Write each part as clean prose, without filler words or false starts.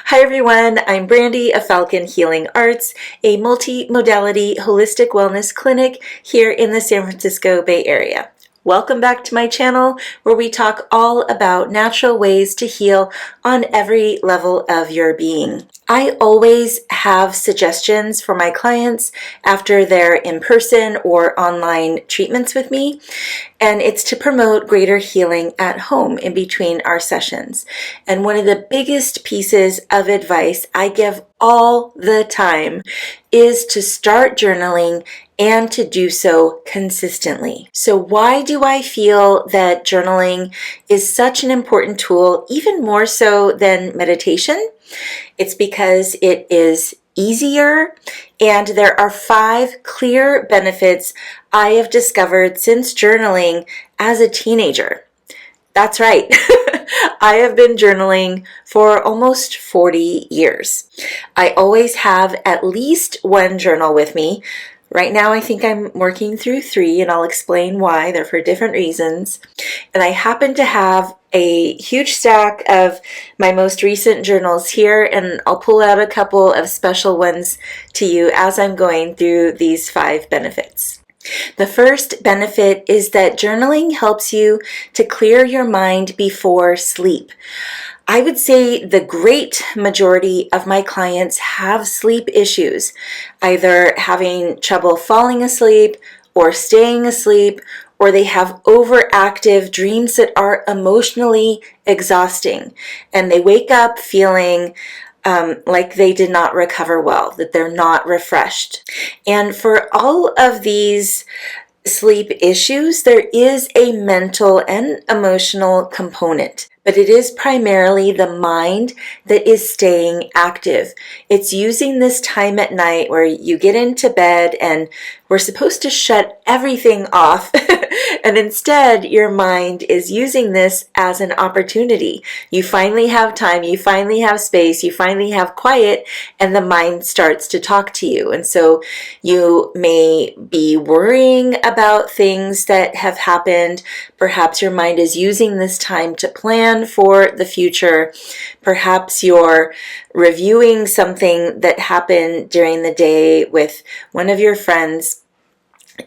Hi everyone, I'm Brandy of Falcon Healing Arts, a multi-modality holistic wellness clinic here in the San Francisco Bay Area. Welcome back to my channel where we talk all about natural ways to heal on every level of your being. I always have suggestions for my clients after their in-person or online treatments with me, and it's to promote greater healing at home in between our sessions. And one of the biggest pieces of advice I give all the time is to start journaling and to do so consistently. So why do I feel that journaling is such an important tool, even more so than meditation? It's because it is easier, and there are 5 clear benefits I have discovered since journaling as a teenager. That's right. I have been journaling for almost 40 years. I always have at least one journal with me. Right now, I think I'm working through 3, and I'll explain why. They're for different reasons. And I happen to have a huge stack of my most recent journals here, and I'll pull out a couple of special ones to you as I'm going through these 5 benefits. The first benefit is that journaling helps you to clear your mind before sleep. I would say the great majority of my clients have sleep issues, either having trouble falling asleep or staying asleep, or they have overactive dreams that are emotionally exhausting, and they wake up feeling like they did not recover well, that they're not refreshed. And for all of these sleep issues, there is a mental and emotional component, but it is primarily the mind that is staying active. It's using this time at night where you get into bed and we're supposed to shut everything off, and instead your mind is using this as an opportunity. You finally have time, you finally have space, you finally have quiet, and the mind starts to talk to you. And so you may be worrying about things that have happened. Perhaps your mind is using this time to plan for the future. Perhaps you're reviewing something that happened during the day with one of your friends.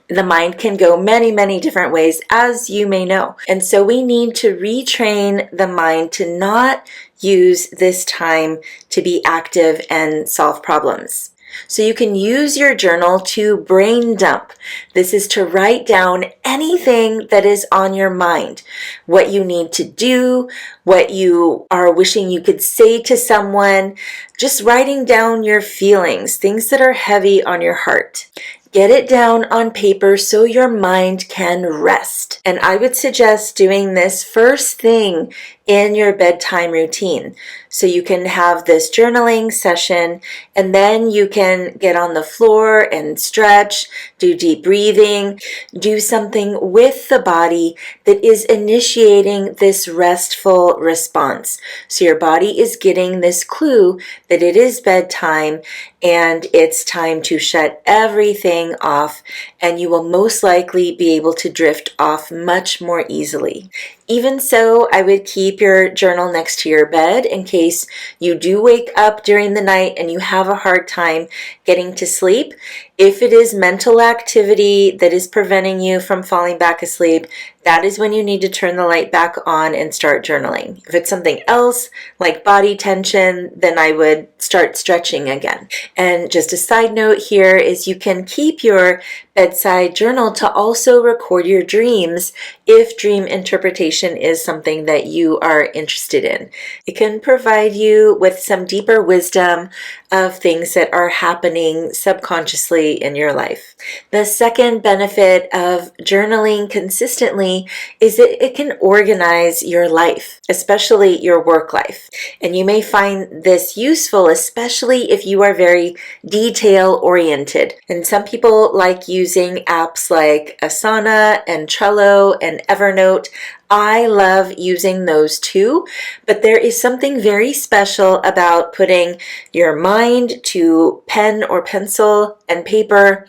The mind can go many, many different ways, as you may know. And so we need to retrain the mind to not use this time to be active and solve problems. So you can use your journal to brain dump. This is to write down anything that is on your mind, what you need to do, what you are wishing you could say to someone, just writing down your feelings, things that are heavy on your heart. Get it down on paper so your mind can rest. And I would suggest doing this first thing in your bedtime routine. So you can have this journaling session, and then you can get on the floor and stretch, do deep breathing, do something with the body that is initiating this restful response. So your body is getting this clue that it is bedtime and it's time to shut everything off, and you will most likely be able to drift off much more easily. Even so, I would keep your journal next to your bed in case you do wake up during the night and you have a hard time getting to sleep. If it is mental activity that is preventing you from falling back asleep, that is when you need to turn the light back on and start journaling. If it's something else, like body tension, then I would start stretching again. And just a side note here is you can keep your bedside journal to also record your dreams if dream interpretation is something that you are interested in. It can provide you with some deeper wisdom of things that are happening subconsciously in your life. The second benefit of journaling consistently is that it can organize your life, especially your work life. And you may find this useful, especially if you are very detail oriented. And some people like using apps like Asana and Trello and Evernote. I love using those too, but there is something very special about putting your mind to pen or pencil and paper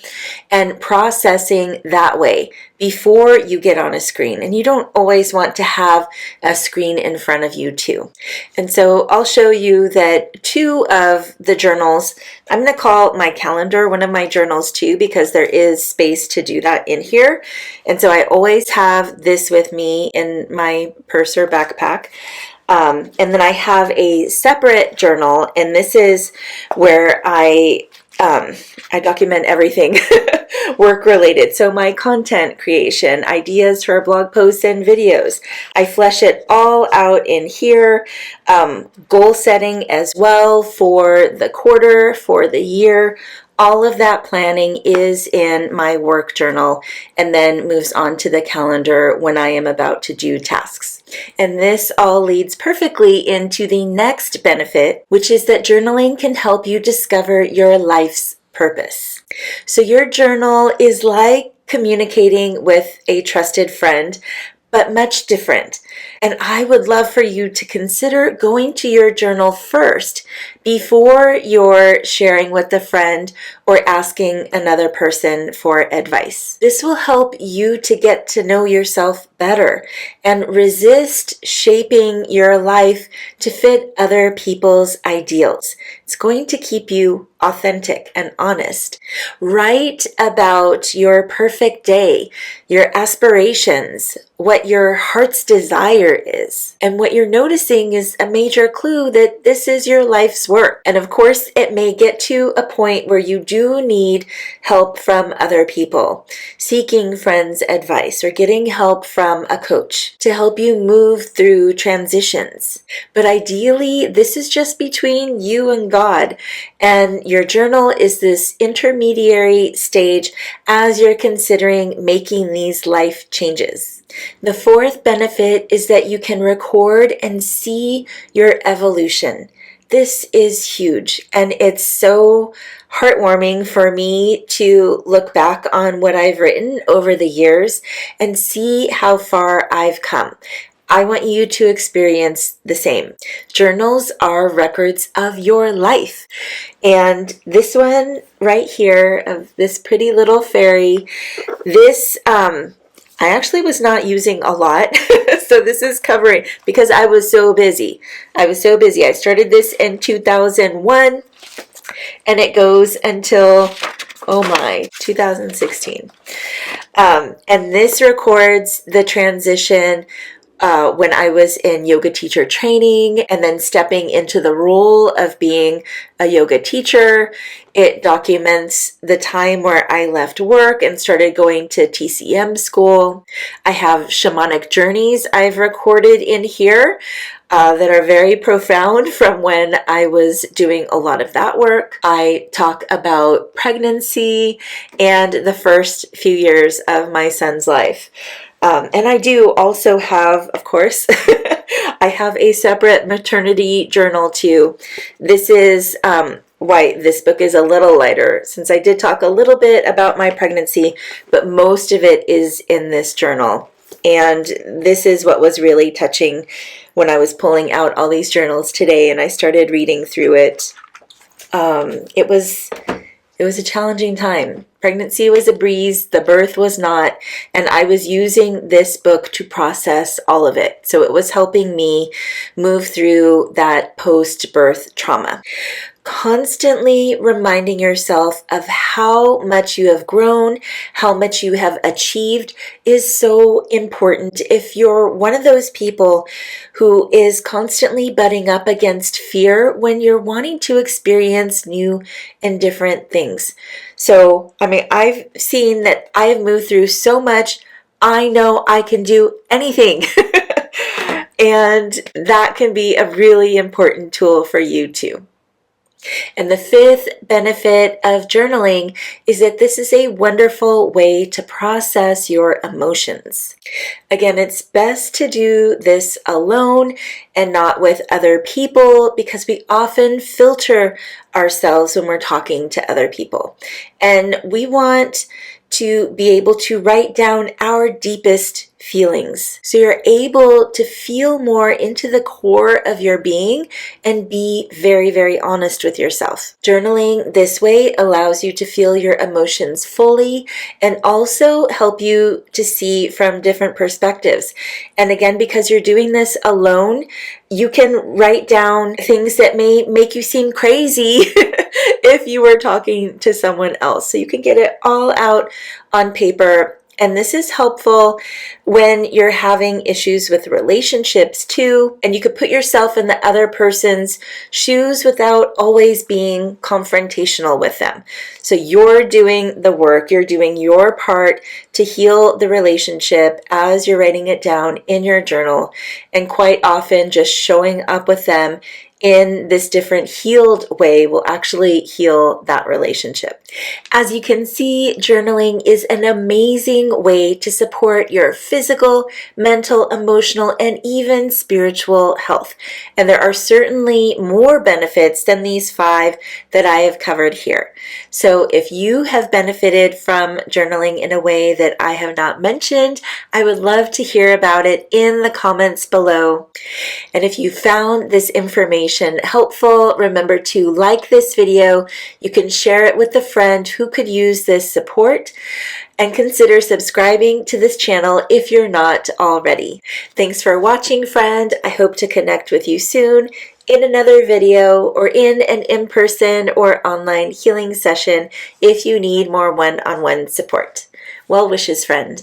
and processing that way, before you get on a screen. And you don't always want to have a screen in front of you too. And so I'll show you that 2 of the journals, I'm going to call my calendar one of my journals too, because there is space to do that in here. And so I always have this with me in my purse or backpack. And then I have a separate journal, and this is where I document everything work related. So my content creation, ideas for blog posts and videos, I flesh it all out in here. Goal setting as well for the quarter, for the year. All of that planning is in my work journal and then moves on to the calendar when I am about to do tasks. And this all leads perfectly into the next benefit, which is that journaling can help you discover your life's purpose. So your journal is like communicating with a trusted friend, but much different. And I would love for you to consider going to your journal first before you're sharing with a friend or asking another person for advice. This will help you to get to know yourself better and resist shaping your life to fit other people's ideals. It's going to keep you authentic and honest. Write about your perfect day, your aspirations, what your heart's desire is. And what you're noticing is a major clue that this is your life's work. And of course, it may get to a point where you do need help from other people, seeking friends' advice or getting help from a coach to help you move through transitions. But ideally, this is just between you and God. And your journal is this intermediary stage as you're considering making these life changes. The 4th benefit is that you can record and see your evolution. This is huge, and it's so heartwarming for me to look back on what I've written over the years and see how far I've come. I want you to experience the same. Journals are records of your life. And this one right here of this pretty little fairy, this, I actually was not using a lot. So this is covering, because I was so busy. I started this in 2001 and it goes until, 2016. And this records the transition when I was in yoga teacher training and then stepping into the role of being a yoga teacher. It documents the time where I left work and started going to TCM school. I have shamanic journeys I've recorded in here that are very profound from when I was doing a lot of that work. I talk about pregnancy and the first few years of my son's life. And I do also have, of course, I have a separate maternity journal too. This is why this book is a little lighter, since I did talk a little bit about my pregnancy, but most of it is in this journal. And this is what was really touching when I was pulling out all these journals today and I started reading through it. It was a challenging time. Pregnancy was a breeze, the birth was not, and I was using this book to process all of it. So it was helping me move through that post-birth trauma. Constantly reminding yourself of how much you have grown, how much you have achieved is so important. If you're one of those people who is constantly butting up against fear when you're wanting to experience new and different things. So, I've seen that I have moved through so much. I know I can do anything. And that can be a really important tool for you too. And the 5th benefit of journaling is that this is a wonderful way to process your emotions. Again, it's best to do this alone and not with other people because we often filter ourselves when we're talking to other people. And we want to be able to write down our deepest feelings. So you're able to feel more into the core of your being and be very, very honest with yourself. Journaling this way allows you to feel your emotions fully and also help you to see from different perspectives. And again, because you're doing this alone, you can write down things that may make you seem crazy if you were talking to someone else. So you can get it all out on paper. And this is helpful when you're having issues with relationships too. And you could put yourself in the other person's shoes without always being confrontational with them. So you're doing the work, you're doing your part to heal the relationship as you're writing it down in your journal. And quite often just showing up with them in this different healed way will actually heal that relationship. As you can see, journaling is an amazing way to support your physical, mental, emotional, and even spiritual health. And there are certainly more benefits than these 5 that I have covered here. So if you have benefited from journaling in a way that I have not mentioned, I would love to hear about it in the comments below. And if you found this information helpful, remember to like this video. You can share it with a friend who could use this support, and consider subscribing to this channel if you're not already. Thanks for watching, friend. I hope to connect with you soon in another video or in an in-person or online healing session if you need more one-on-one support. Well wishes, friend.